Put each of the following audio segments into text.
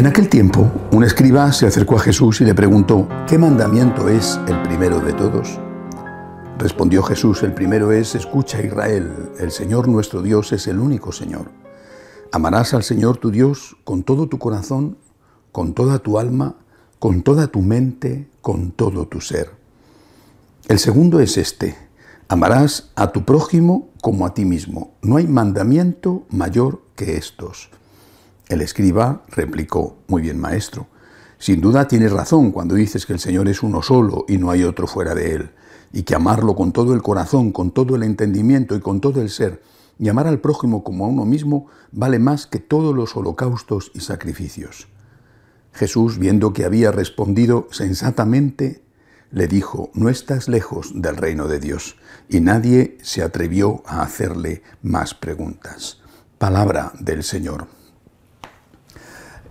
En aquel tiempo, un escriba se acercó a Jesús y le preguntó: ¿qué mandamiento es el primero de todos? Respondió Jesús: el primero es: escucha, Israel, el Señor nuestro Dios es el único Señor. Amarás al Señor tu Dios con todo tu corazón, con toda tu alma, con toda tu mente, con todo tu ser. El segundo es este: amarás a tu prójimo como a ti mismo. No hay mandamiento mayor que estos. El escriba replicó: muy bien, maestro. Sin duda tienes razón cuando dices que el Señor es uno solo y no hay otro fuera de Él, y que amarlo con todo el corazón, con todo el entendimiento y con todo el ser, y amar al prójimo como a uno mismo, vale más que todos los holocaustos y sacrificios. Jesús, viendo que había respondido sensatamente, le dijo: no estás lejos del reino de Dios. Y nadie se atrevió a hacerle más preguntas. Palabra del Señor.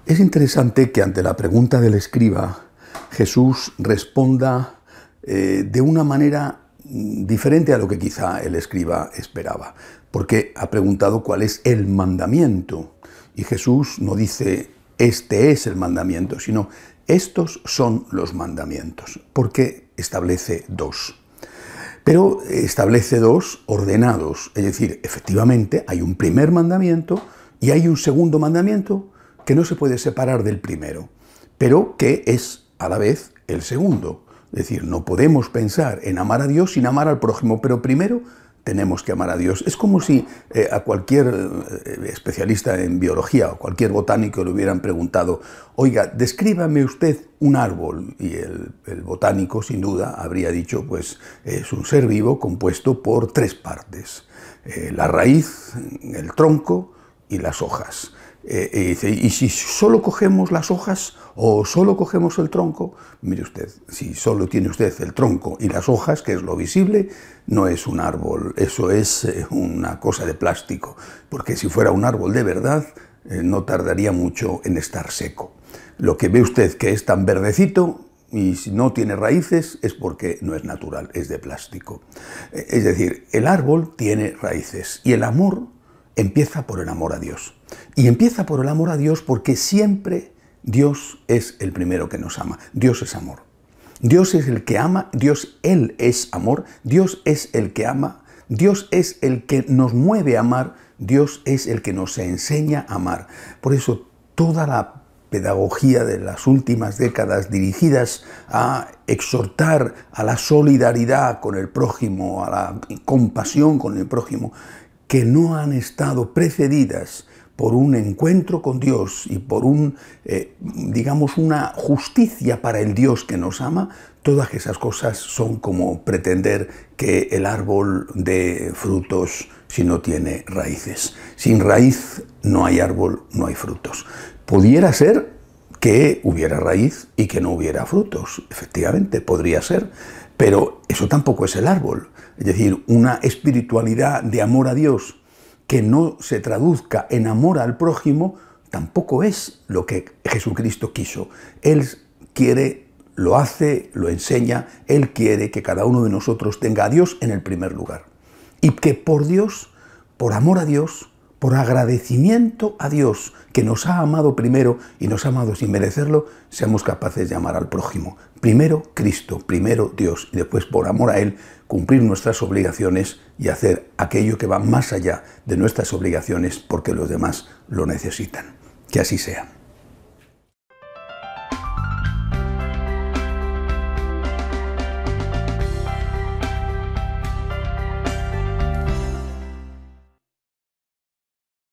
Es interesante que ante la pregunta del escriba, Jesús responda de una manera diferente a lo que quizá el escriba esperaba, porque ha preguntado cuál es el mandamiento. Y Jesús no dice: este es el mandamiento, sino: estos son los mandamientos, porque establece dos. Pero establece dos ordenados, es decir, efectivamente hay un primer mandamiento y hay un segundo mandamiento que no se puede separar del primero, pero que es a la vez el segundo. Es decir, no podemos pensar en amar a Dios sin amar al prójimo, pero primero tenemos que amar a Dios. Es como si a cualquier especialista en biología o cualquier botánico le hubieran preguntado: oiga, descríbame usted un árbol. Y el botánico, sin duda, habría dicho: pues es un ser vivo compuesto por tres partes: la raíz, el tronco y las hojas. ¿Y si solo cogemos las hojas o solo cogemos el tronco? Mire usted, si solo tiene usted el tronco y las hojas, que es lo visible, no es un árbol, eso es una cosa de plástico, porque si fuera un árbol de verdad, no tardaría mucho en estar seco. Lo que ve usted que es tan verdecito y si no tiene raíces es porque no es natural, es de plástico. Es decir, el árbol tiene raíces y el amor empieza por el amor a Dios. Y empieza por el amor a Dios porque siempre Dios es el primero que nos ama. Dios es amor. Dios es el que ama, Dios, Él es amor, Dios es el que ama, Dios es el que nos mueve a amar, Dios es el que nos enseña a amar. Por eso toda la pedagogía de las últimas décadas dirigidas a exhortar a la solidaridad con el prójimo, a la compasión con el prójimo, que no han estado precedidas por un encuentro con Dios y por digamos, una justicia para el Dios que nos ama, todas esas cosas son como pretender que el árbol dé frutos si no tiene raíces. Sin raíz no hay árbol, no hay frutos. Pudiera ser que hubiera raíz y que no hubiera frutos. Efectivamente, podría ser, pero eso tampoco es el árbol. Es decir, una espiritualidad de amor a Dios que no se traduzca en amor al prójimo, tampoco es lo que Jesucristo quiso. Él quiere, lo hace, lo enseña, Él quiere que cada uno de nosotros tenga a Dios en el primer lugar. Y que por Dios, por amor a Dios, por agradecimiento a Dios, que nos ha amado primero y nos ha amado sin merecerlo, seamos capaces de amar al prójimo. Primero Cristo, primero Dios, y después por amor a Él cumplir nuestras obligaciones y hacer aquello que va más allá de nuestras obligaciones porque los demás lo necesitan. Que así sea.